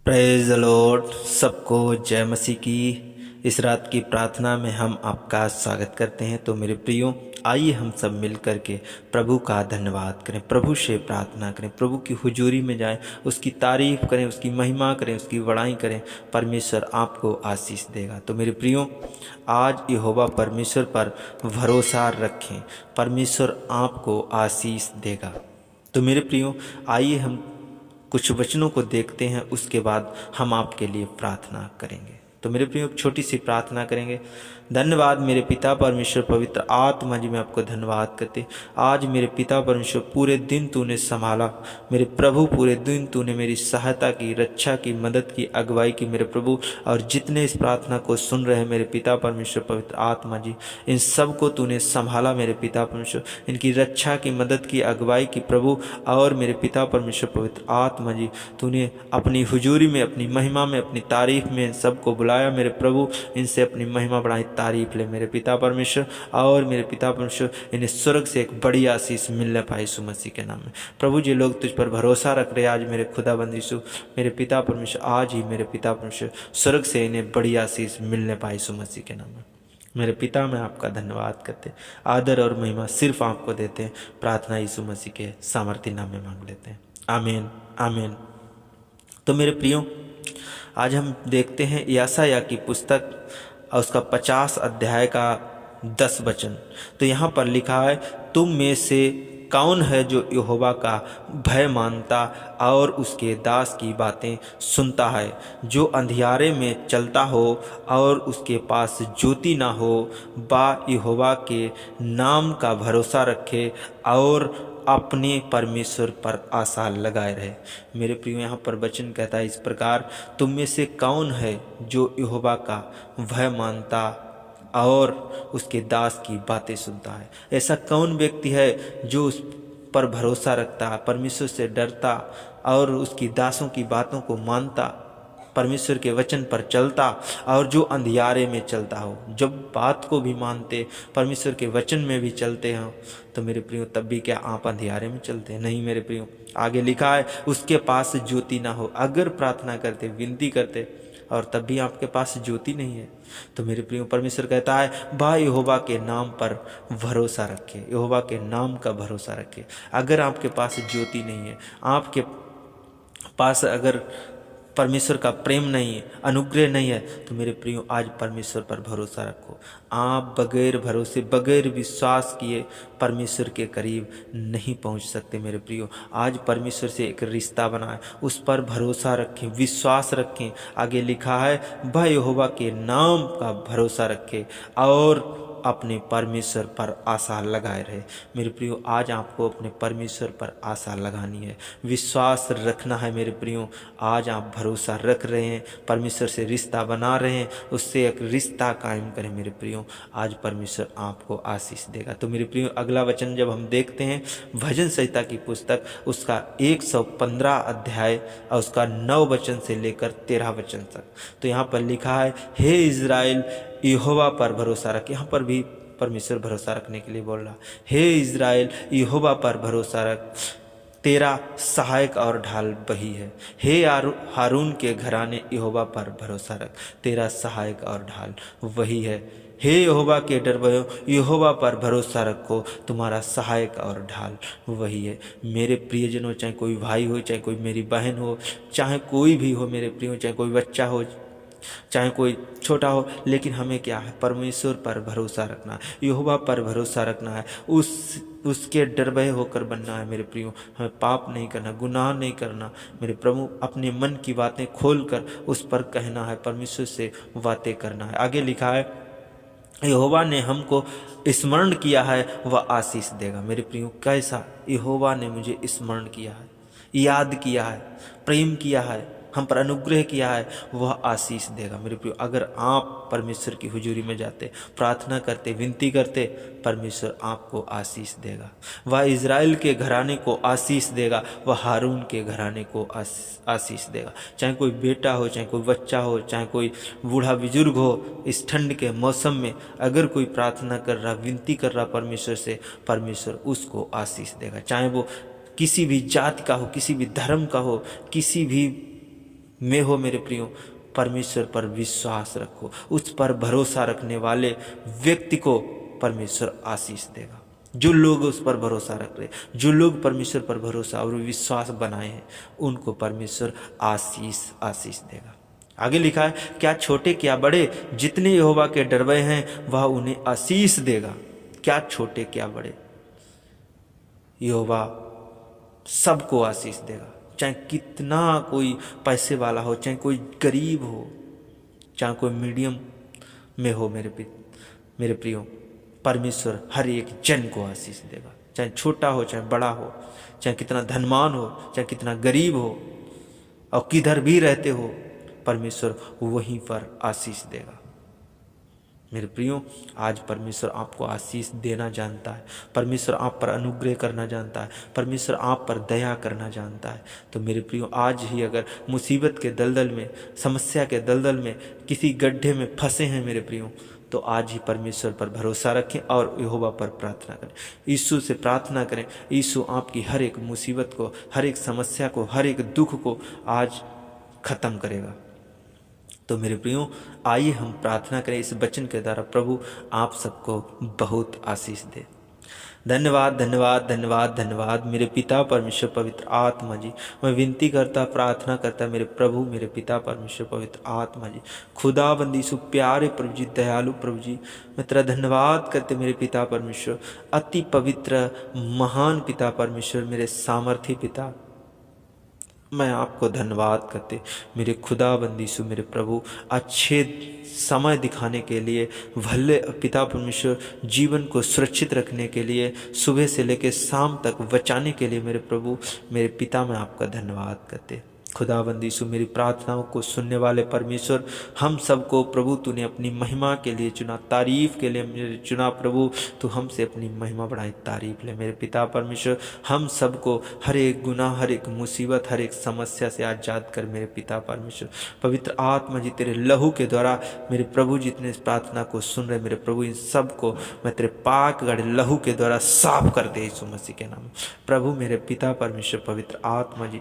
Praise the Lord. सबको जय मसीह की इस रात की प्रार्थना में हम आपका स्वागत करते हैं। तो मेरे प्रियो, आइए हम सब मिल कर के प्रभु का धन्यवाद करें, प्रभु से प्रार्थना करें, प्रभु की हुजूरी में जाएं, उसकी तारीफ करें, उसकी महिमा करें, उसकी बड़ाई करें। परमेश्वर आपको आशीष देगा। तो मेरे प्रियो, आज यहोवा परमेश्वर पर भरोसा रखें, परमेश्वर आपको आशीष देगा। तो मेरे प्रियो, आइए हम कुछ वचनों को देखते हैं, उसके बाद हम आपके लिए प्रार्थना करेंगे। तो मेरे प्रियो, छोटी सी प्रार्थना करेंगे। धन्यवाद मेरे पिता परमेश्वर, पवित्र आत्मा जी, मैं आपको धन्यवाद करते। आज मेरे पिता परमेश्वर, पूरे दिन तूने संभाला मेरे प्रभु, पूरे दिन तूने मेरी सहायता की, रक्षा की, मदद की, अगुवाई की मेरे प्रभु। और जितने इस प्रार्थना को सुन रहे हैं मेरे पिता परमेश्वर, पवित्र आत्मा जी, इन सब को तूने संभाला मेरे पिता परमेश्वर, इनकी रक्षा की, मदद की, अगुवाई की प्रभु। और मेरे पिता परमेश्वर, पवित्र आत्मा जी, तूने अपनी हुजूरी में, अपनी महिमा में, अपनी तारीफ में इन सबको बुलाया मेरे प्रभु। इनसे अपनी महिमा बढ़ाई, तारीफ ले मेरे पिता परमेश्वर। और मेरे पिता परमेश्वर, इन्हें स्वर्ग से एक बड़ी आशीष मिलने पाए यीशु मसीह के नाम में। प्रभु जी, लोग तुझ पर भरोसा रख रहे आज मेरे खुदाबंद यीशु, मेरे पिता परमेश्वर, आज ही मेरे पिता परमेश्वर, स्वर्ग से इन्हें बड़ी आशीष मिलने पाए यीशु मसीह के नाम में। मेरे पिता, मैं आपका धन्यवाद करते, आदर और महिमा सिर्फ आपको देते हैं। प्रार्थना यीशु मसीह के सामर्थी नाम में मांग लेते हैं, आमीन आमीन। तो मेरे प्रियो, आज हम देखते हैं यशायाह की पुस्तक और उसका 50 अध्याय का 10 वचन। तो यहाँ पर लिखा है, तुम में से कौन है जो यहोवा का भय मानता और उसके दास की बातें सुनता है, जो अंधियारे में चलता हो और उसके पास ज्योति ना हो, बा यहोवा के नाम का भरोसा रखे और अपने परमेश्वर पर आशा लगाए रहे। मेरे प्रियो, यहाँ पर वचन कहता है इस प्रकार, तुम में से कौन है जो यहोवा का भय मानता और उसके दास की बातें सुनता है। ऐसा कौन व्यक्ति है जो उस पर भरोसा रखता, परमेश्वर से डरता और उसकी दासों की बातों को मानता, परमेश्वर के वचन पर चलता और जो अंधियारे में चलता हो। जब बात को भी मानते, परमेश्वर के वचन में भी चलते हो, तो मेरे प्रियो, तब भी क्या आप अंधियारे में चलते हैं? नहीं मेरे प्रियो, आगे लिखा है, उसके पास ज्योति ना हो। अगर प्रार्थना करते, विनती करते और तब भी आपके पास ज्योति नहीं है, तो मेरे प्रियो, परमेश्वर कहता है, बा यहोवा के नाम पर भरोसा रखे, यहोवा के नाम का भरोसा रखे। अगर आपके पास ज्योति नहीं है, आपके पास अगर परमेश्वर का प्रेम नहीं है, अनुग्रह नहीं है, तो मेरे प्रियो, आज परमेश्वर पर भरोसा रखो। आप बगैर भरोसे, बगैर विश्वास किए परमेश्वर के करीब नहीं पहुंच सकते मेरे प्रियो। आज परमेश्वर से एक रिश्ता बनाए, उस पर भरोसा रखें, विश्वास रखें। आगे लिखा है, वह यहोवा के नाम का भरोसा रखे और अपने परमेश्वर पर आशा लगाए रहे। मेरे प्रियो, आज आपको अपने परमेश्वर पर आशा लगानी है, विश्वास रखना है मेरे प्रियो। आज आप भरोसा रख रहे हैं, परमेश्वर से रिश्ता बना रहे हैं, उससे एक रिश्ता कायम करें मेरे प्रियो। आज परमेश्वर आपको आशीष देगा। तो मेरे प्रियो, अगला वचन जब हम देखते हैं भजन संहिता की पुस्तक, उसका 115 अध्याय और उसका 9 वचन से लेकर 13 वचन तक, तो यहाँ पर लिखा है, हे इज़राइल, यहोवा पर भरोसा रख। यहाँ पर भी परमेश्वर भरोसा रखने के लिए बोल रहा, हे इज़राइल, यहोवा पर भरोसा रख, तेरा सहायक और ढाल वही है। हे हारून के घराने, यहोवा पर भरोसा रख, तेरा सहायक और ढाल वही है। हे यहोवा के डरवैयों, यहोवा पर भरोसा रखो, तुम्हारा सहायक और ढाल वही है। मेरे प्रियजनों, चाहे कोई भाई हो, चाहे कोई मेरी बहन हो, चाहे कोई भी हो मेरे प्रियो, चाहे कोई बच्चा हो, चाहे कोई छोटा हो, लेकिन हमें क्या है? परमेश्वर पर भरोसा रखना है, यहोवा पर भरोसा रखना है, उसके डरभय होकर बनना है मेरे प्रियो। हमें पाप नहीं करना, गुनाह नहीं करना मेरे प्रभु। अपने मन की बातें खोलकर उस पर कहना है, परमेश्वर से बातें करना है। आगे लिखा है, यहोवा ने हमको स्मरण किया है, वह आशीष देगा। मेरे प्रियो, कैसा यहोवा ने मुझे स्मरण किया है, याद किया है, प्रेम किया है, हम पर अनुग्रह किया है, वह आशीष देगा मेरे प्रियो। अगर आप परमेश्वर की हुजूरी में जाते, प्रार्थना करते, विनती करते, परमेश्वर आपको आशीष देगा। वह इज़राइल के घराने को आशीष देगा, वह हारून के घराने को आशीष देगा। चाहे कोई बेटा हो, चाहे कोई बच्चा हो, चाहे कोई बूढ़ा बुजुर्ग हो, इस ठंड के मौसम में अगर कोई प्रार्थना कर रहा, विनती कर रहा परमेश्वर से, परमेश्वर उसको आशीष देगा। चाहे वो किसी भी जाति का हो, किसी भी धर्म का हो, किसी भी में हो मेरे प्रियो, परमेश्वर पर विश्वास रखो। उस पर भरोसा रखने वाले व्यक्ति को परमेश्वर आशीष देगा। जो लोग उस पर भरोसा रख रहे, जो लोग परमेश्वर पर भरोसा और विश्वास बनाए हैं, उनको परमेश्वर आशीष देगा। आगे लिखा है, क्या छोटे क्या बड़े, जितने यहोवा के डरवे हैं वह उन्हें आशीष देगा। क्या छोटे क्या बड़े, यहोवा सबको आशीष देगा। चाहे कितना कोई पैसे वाला हो, चाहे कोई गरीब हो, चाहे कोई मीडियम में हो, मेरे प्रियो, परमेश्वर हर एक जन को आशीष देगा। चाहे छोटा हो, चाहे बड़ा हो, चाहे कितना धनवान हो, चाहे कितना गरीब हो, और किधर भी रहते हो, परमेश्वर वहीं पर आशीष देगा। मेरे प्रियो, आज परमेश्वर आपको आशीष देना जानता है। परमेश्वर आप पर अनुग्रह करना जानता है। परमेश्वर आप पर दया करना जानता है। तो मेरे प्रियो, आज ही अगर मुसीबत के दलदल में, समस्या के दलदल में, किसी गड्ढे में फंसे हैं मेरे प्रियो, तो आज ही परमेश्वर पर भरोसा रखें और यहोवा पर प्रार्थना करें। यीशु से प्रार्थना करें। यीशु आपकी हर एक मुसीबत को, हर एक समस्या को, हर एक दुख को आज खत्म करेगा। तो मेरे प्रियो, आइए हम प्रार्थना करें इस वचन के द्वारा। प्रभु आप सबको बहुत आशीष दे। धन्यवाद धन्यवाद धन्यवाद धन्यवाद मेरे पिता परमेश्वर पवित्र आत्मा जी। मैं विनती करता, प्रार्थना करता मेरे प्रभु, मेरे पिता परमेश्वर पवित्र आत्मा जी, खुदाबंदी सु प्यारे प्रभु जी, दयालु प्रभु जी, मैं तेरा धन्यवाद करते मेरे पिता परमेश्वर, अति पवित्र महान पिता परमेश्वर, मेरे सामर्थी पिता, मैं आपको धन्यवाद करते मेरे खुदाबंदी सु मेरे प्रभु, अच्छे समय दिखाने के लिए, भले पिता परमेश्वर, जीवन को सुरक्षित रखने के लिए, सुबह से लेकर शाम तक बचाने के लिए मेरे प्रभु, मेरे पिता, मैं आपका धन्यवाद करते। खुदाबंदी सु मेरी प्रार्थनाओं को सुनने वाले परमेश्वर, हम सबको प्रभु तूने अपनी महिमा के लिए चुना, तारीफ के लिए मेरे चुना प्रभु, तू हमसे अपनी महिमा बढ़ाई, तारीफ ले मेरे पिता परमेश्वर। हम सबको हर एक गुनाह, हर एक मुसीबत, हर एक समस्या से आजाद कर मेरे पिता परमेश्वर। पवित्र आत्मा जी, तेरे लहू के द्वारा मेरे प्रभु जितने इस प्रार्थना को सुन रहे मेरे प्रभु, इन सबको मैं तेरे पाक गढ़े लहू के द्वारा साफ कर दे यीशु मसीह के नाम। प्रभु मेरे पिता परमेश्वर पवित्र आत्मा जी,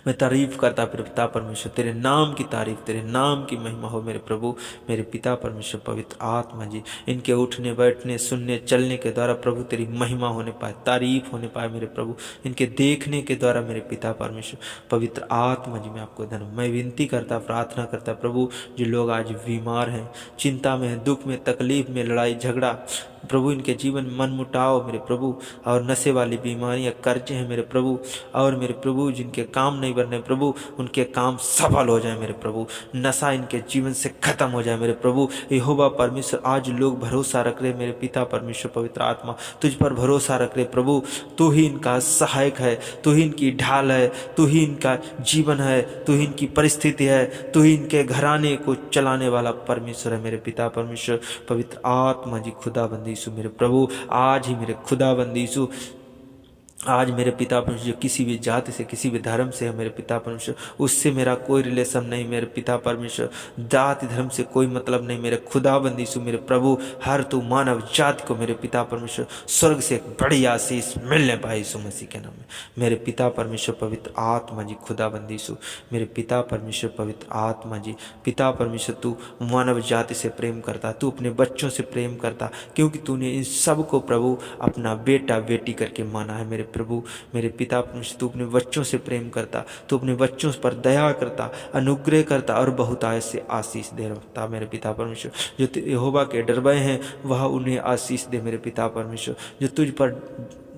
मैं तारीफ करता पिता परमेश्वर, तेरे नाम की तारीफ, तेरे नाम की महिमा हो मेरे प्रभु, मेरे पिता परमेश्वर पवित्र आत्मा जी। इनके उठने बैठने सुनने चलने के द्वारा प्रभु तेरी महिमा होने पाए, तारीफ होने पाए मेरे प्रभु, इनके देखने के द्वारा मेरे पिता परमेश्वर पवित्र आत्मा जी, मैं आपको धन्यवाद। मैं विनती करता, प्रार्थना करता प्रभु, जो लोग आज बीमार हैं, चिंता में हैं, दुख में, तकलीफ में, लड़ाई झगड़ा प्रभु, इनके जीवन मन मुटाव मेरे प्रभु, और नशे वाली बीमारियां, कर्जे हैं मेरे प्रभु, और मेरे प्रभु जिनके काम नहीं बन रहे प्रभु, उनके काम सफल हो जाए मेरे प्रभु, नशा इनके जीवन से खत्म हो जाए मेरे प्रभु। यहोवा परमेश्वर, आज लोग भरोसा रख रहे मेरे पिता परमेश्वर पवित्र आत्मा, तुझ पर भरोसा रख रहे प्रभु, तू ही इनका सहायक है, तू ही इनकी ढाल है, तू ही इनका जीवन है, तू ही इनकी परिस्थिति है, तू ही इनके घराने को चलाने वाला परमेश्वर है मेरे पिता परमेश्वर पवित्र आत्मा जी। खुदाबंदी यीशु मेरे प्रभु, आज ही मेरे खुदाबंदी यीशु, आज मेरे पिता परमेश्वर, किसी भी जाति से, किसी भी धर्म से है मेरे पिता परमेश्वर, उससे मेरा कोई रिलेशन नहीं मेरे पिता परमेश्वर, जाति धर्म से कोई मतलब नहीं मेरे खुदाबंदी यीशु मेरे प्रभु। हर तू मानव जाति को मेरे पिता परमेश्वर स्वर्ग से एक बड़ी आशीष मिलने पाए यीशु मसीह के नाम में मेरे पिता परमेश्वर पवित्र आत्मा जी। खुदाबंदी यीशु मेरे पिता परमेश्वर पवित्र आत्मा जी, पिता परमेश्वर, तू मानव जाति से प्रेम करता, तू अपने बच्चों से प्रेम करता, क्योंकि तूने इन सब को प्रभु अपना बेटा बेटी करके माना है मेरे प्रभु, मेरे पिता परमेश्वर। तू अपने बच्चों से प्रेम करता, तू अपने बच्चों पर दया करता, अनुग्रह करता, और बहुत आय से आशीष दे रखता मेरे पिता परमेश्वर। जो यहोवा के डरवे हैं वह उन्हें आशीष दे मेरे पिता परमेश्वर। जो तुझ पर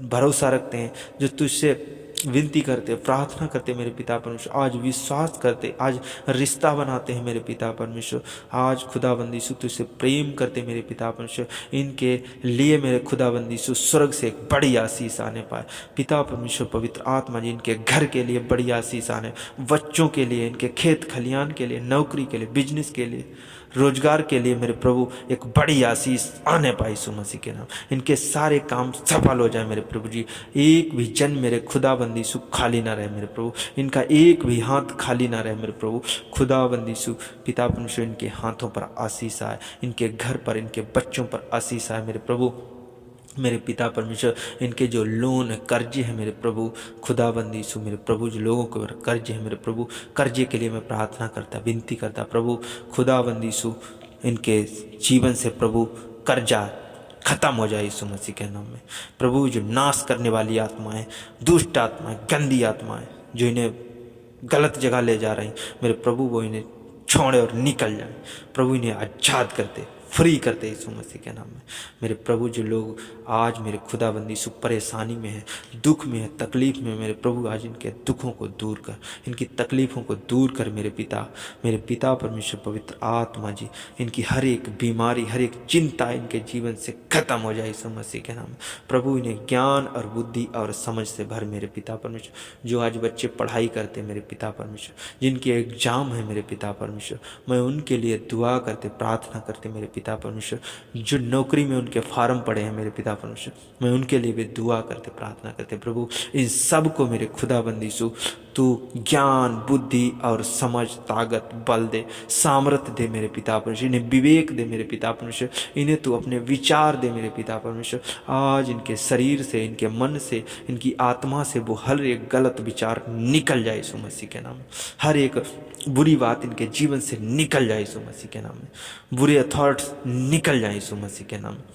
भरोसा रखते हैं, जो तुझसे विनती करते, प्रार्थना करते मेरे पिता परमेश्वर, आज विश्वास करते, आज रिश्ता बनाते हैं मेरे पिता परमेश्वर, आज खुदाबंदी यीशु तुझसे प्रेम करते मेरे पिता परमेश्वर, इनके लिए मेरे खुदाबंदी यीशु स्वर्ग से एक बड़ी आशीष आने पाए पिता परमेश्वर पवित्र आत्मा जी। इनके घर के लिए बड़ी आशीष आने, बच्चों के लिए, इनके खेत खलियान के लिए, नौकरी के लिए, बिजनेस के लिए, रोजगार के लिए मेरे प्रभु एक बड़ी आशीष आने पाए यीशु मसीह के नाम। इनके सारे काम सफल हो जाए मेरे प्रभु जी। एक भी जन मेरे खुदाबंदी यीशु खाली ना रहे मेरे प्रभु, इनका एक भी हाथ खाली ना रहे मेरे प्रभु। खुदाबंदी यीशु पिता परमेश्वर, इनके हाथों पर आशीष आए, इनके घर पर, इनके बच्चों पर आशीष आए मेरे प्रभु। मेरे पिता परमेश्वर, इनके जो लोन है, कर्जे हैं मेरे प्रभु खुदाबंदी यीशु, मेरे प्रभु जो लोगों के ऊपर कर्जे हैं मेरे प्रभु, कर्जे के लिए मैं प्रार्थना करता, विनती करता प्रभु खुदाबंदी यीशु, इनके जीवन से प्रभु कर्जा खत्म हो जाए यीशु मसीह के नाम में। प्रभु जो नाश करने वाली आत्माएं, दुष्ट आत्माएं, गंदी आत्माएं जो इन्हें गलत जगह ले जा रही, मेरे प्रभु वो इन्हें छोड़े और निकल जाए। प्रभु इन्हें आज़ाद करते, फ्री करते यीशु मसीह के नाम में। मेरे प्रभु जो लोग आज मेरे खुदाबंदी यीशु परेशानी में है, दुख में है, तकलीफ में, मेरे प्रभु आज इनके दुखों को दूर कर, इनकी तकलीफ़ों को दूर कर मेरे पिता परमेश्वर पवित्र आत्मा जी, इनकी हर एक बीमारी, हर एक चिंता इनके जीवन से खत्म हो जाए यीशु मसीह के नाम में। प्रभु इन्हें ज्ञान और बुद्धि और समझ से भर मेरे पिता परमेश्वर। जो आज बच्चे पढ़ाई करते मेरे पिता परमेश्वर, जिनके एग्जाम है मेरे पिता परमेश्वर, मैं उनके लिए दुआ करते, प्रार्थना करते मेरे पिता परमेश्वर। जो नौकरी में उनके फार्म पड़े हैं मेरे पिता परमेश्वर, मैं उनके लिए भी दुआ करते, प्रार्थना करते प्रभु। इन सब को मेरे खुदाबंदी यीशु तू ज्ञान, बुद्धि और समझ, ताकत, बल दे, सामर्थ्य दे मेरे पिता परमेश्वर। इन्हें विवेक दे मेरे पिता परमेश्वर। इन्हें तू अपने विचार दे मेरे पिता परमेश्वर। आज इनके शरीर से, इनके मन से, इनकी आत्मा से वो हर एक गलत विचार निकल जाए यीशु मसीह के नाम में। हर एक बुरी बात इनके जीवन से निकल जाए यीशु मसीह के नाम में। बुरे थॉट्स निकल जाए यीशु मसीह के नाम में।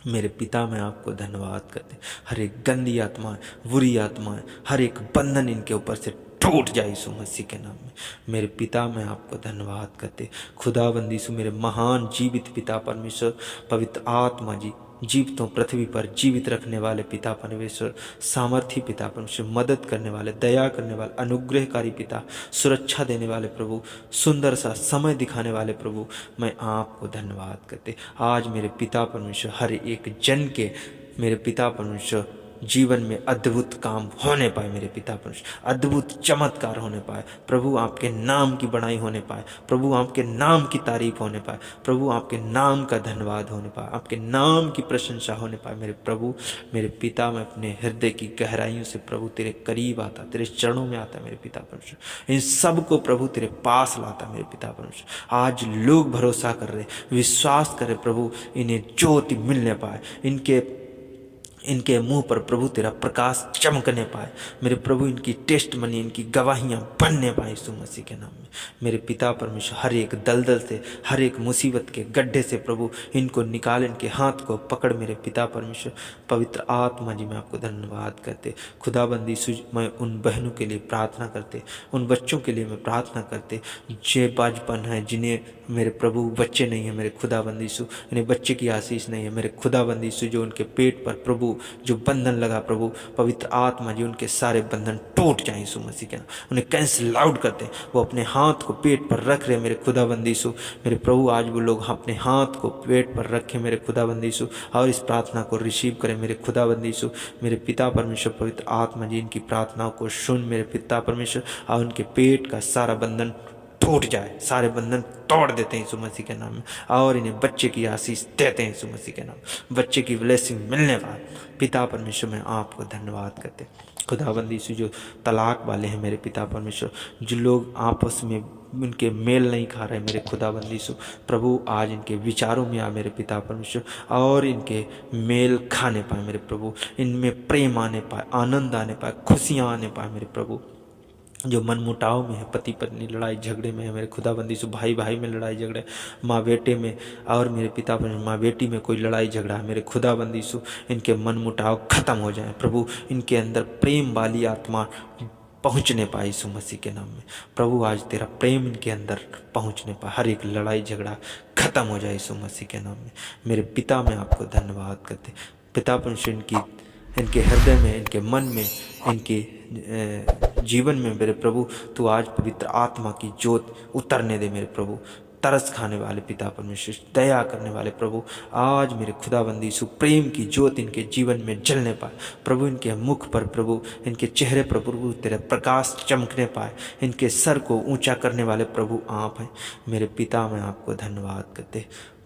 मेरे पिता मैं आपको धन्यवाद करते, हर एक गंदी आत्मा, बुरी आत्मा, हर एक बंधन इनके ऊपर से टूट जाए यीशु मसीह के नाम में। मेरे पिता मैं आपको धन्यवाद करते, खुदाबंदी यीशु, मेरे महान जीवित पिता परमेश्वर पवित्र आत्मा जी, जीवितों पृथ्वी पर जीवित रखने वाले पिता परमेश्वर, सामर्थी पिता परमेश्वर, मदद करने वाले, दया करने वाले, अनुग्रहकारी पिता, सुरक्षा देने वाले प्रभु, सुंदर सा समय दिखाने वाले प्रभु, मैं आपको धन्यवाद करते। आज मेरे पिता परमेश्वर हर एक जन के मेरे पिता परमेश्वर जीवन में अद्भुत काम होने पाए मेरे पिता परमेश्वर, अद्भुत चमत्कार होने पाए प्रभु, आपके नाम की बड़ाई होने पाए प्रभु, आपके नाम की तारीफ होने पाए प्रभु, आपके नाम का धन्यवाद होने पाए, आपके नाम की प्रशंसा होने पाए मेरे प्रभु। मेरे पिता मैं अपने हृदय की गहराइयों से प्रभु तेरे करीब आता, तेरे चरणों में आता मेरे पिता परमेश्वर। इन सब को प्रभु तेरे पास लाता मेरे पिता परमेश्वर। आज लोग भरोसा कर रहे, विश्वास करे प्रभु, इन्हें ज्योति मिलने पाए, इनके मुंह पर प्रभु तेरा प्रकाश चमकने पाए मेरे प्रभु, इनकी टेस्ट मनी, इनकी गवाहियां बनने पाए यीशु मसीह के नाम में। मेरे पिता परमेश्वर हर एक दलदल से, हर एक मुसीबत के गड्ढे से प्रभु इनको निकाल, इनके हाथ को पकड़ मेरे पिता परमेश्वर पवित्र आत्मा जी, मैं आपको धन्यवाद करते। खुदाबंदी यीशु, मैं उन बहनों के लिए प्रार्थना करते, उन बच्चों के लिए मैं प्रार्थना करते जे बाजपन है, जिन्हें मेरे प्रभु बच्चे नहीं है मेरे खुदाबंदी यीशु, इन्हें बच्चे की आशीष नहीं है मेरे खुदाबंदी यीशु। जो उनके पेट पर प्रभु जो बंधन लगा प्रभु पवित्र आत्मा जी, उनके सारे बंधन टूट जाए यीशु मसीह के नाम, उन्हें कैंसिल आउट करते। वो अपने हाथ को पेट पर रख रहे मेरे खुदाबंदी यीशु, मेरे प्रभु आज वो लोग अपने हाथ को पेट पर रखें मेरे खुदाबंदी यीशु, और इस प्रार्थना को रिसीव करें मेरे खुदाबंदी यीशु। मेरे पिता परमेश्वर पवित्र आत्मा जी, इनकी प्रार्थनाओं को सुन मेरे पिता परमेश्वर, और उनके पेट का सारा बंधन टूट जाए, सारे बंधन तोड़ देते हैं यीशु मसीह के नाम में, और इन्हें बच्चे की आशीष देते हैं यीशु मसीह के नाम, बच्चे की ब्लेसिंग मिलने बाद पिता परमेश्वर में आपको धन्यवाद करते। खुदाबंदी यीशु, जो तलाक वाले हैं मेरे पिता परमेश्वर, जो लोग आपस में उनके मेल नहीं खा रहे मेरे खुदाबंदी यीशु, प्रभु आज इनके विचारों में आ मेरे पिता परमेश्वर, और इनके मेल खाने पाए मेरे प्रभु, इनमें प्रेम आने पाए, आनंद आने पाए, खुशियाँ आने पाए मेरे प्रभु। जो मन मुटाव में है, पति पत्नी लड़ाई झगड़े में है मेरे खुदाबंदी से, भाई भाई में लड़ाई झगड़े, माँ बेटे में, और मेरे पिता पर माँ बेटी में कोई लड़ाई झगड़ा है मेरे खुदाबंदी से, इनके मन मुटाव खत्म हो जाए प्रभु, इनके अंदर प्रेम वाली आत्मा पहुँचने पाए यीशु मसीह के नाम में प्रभु। आज तेरा प्रेम इनके अंदर पहुँचने पाए, हर एक लड़ाई झगड़ा खत्म हो जाए यीशु मसीह के नाम में। मेरे पिता मैं आपको धन्यवाद करते, पिता परमेश्वर इनके हृदय में, इनके मन में, इनके जीवन में मेरे प्रभु तू आज पवित्र आत्मा की ज्योत उतरने दे मेरे प्रभु। तरस खाने वाले पिता परमेश्वर, दया करने वाले प्रभु, आज मेरे खुदाबंदी यीशु प्रेम की ज्योत इनके जीवन में जलने पाए प्रभु, इनके मुख पर प्रभु, इनके चेहरे पर प्रभु तेरा प्रकाश चमकने पाए, इनके सर को ऊंचा करने वाले प्रभु आप हैं मेरे पिता। मैं आपको धन्यवाद करते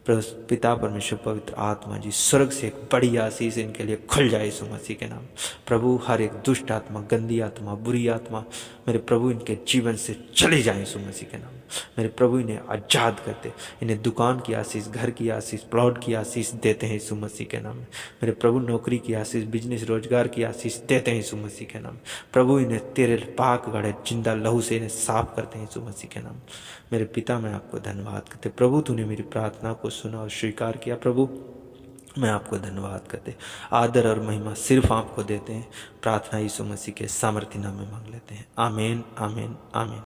पिता परमेश्वर पवित्र आत्मा जी, स्वर्ग से एक बड़ी आशीष इनके लिए खुल जाए यीशु मसीह के नाम प्रभु। हर एक दुष्ट आत्मा, गंदी आत्मा, बुरी आत्मा मेरे प्रभु इनके जीवन से चले जाए यीशु मसीह के नाम। मेरे प्रभु इन्हें आज़ाद करते, इन्हें दुकान की आशीष, घर की आशीष, प्लॉट की आशीष देते हैं यीशु मसीह के नाम में। मेरे प्रभु नौकरी की आशीष, बिजनेस रोजगार की आशीष देते हैं यीशु मसीह के नाम में। प्रभु इन्हें तेरे पाक गढ़े जिंदा लहू से इन्हें साफ करते हैं यीशु मसीह के नाम में। मेरे पिता, मैं आपको धन्यवाद करते प्रभु, तूने मेरी प्रार्थना को सुना और स्वीकार किया। प्रभु मैं आपको धन्यवाद करते, आदर और महिमा सिर्फ आपको देते हैं। प्रार्थना यीशु मसीह के सामर्थ्य नाम में मांग लेते हैं। आमीन, आमीन, आमीन।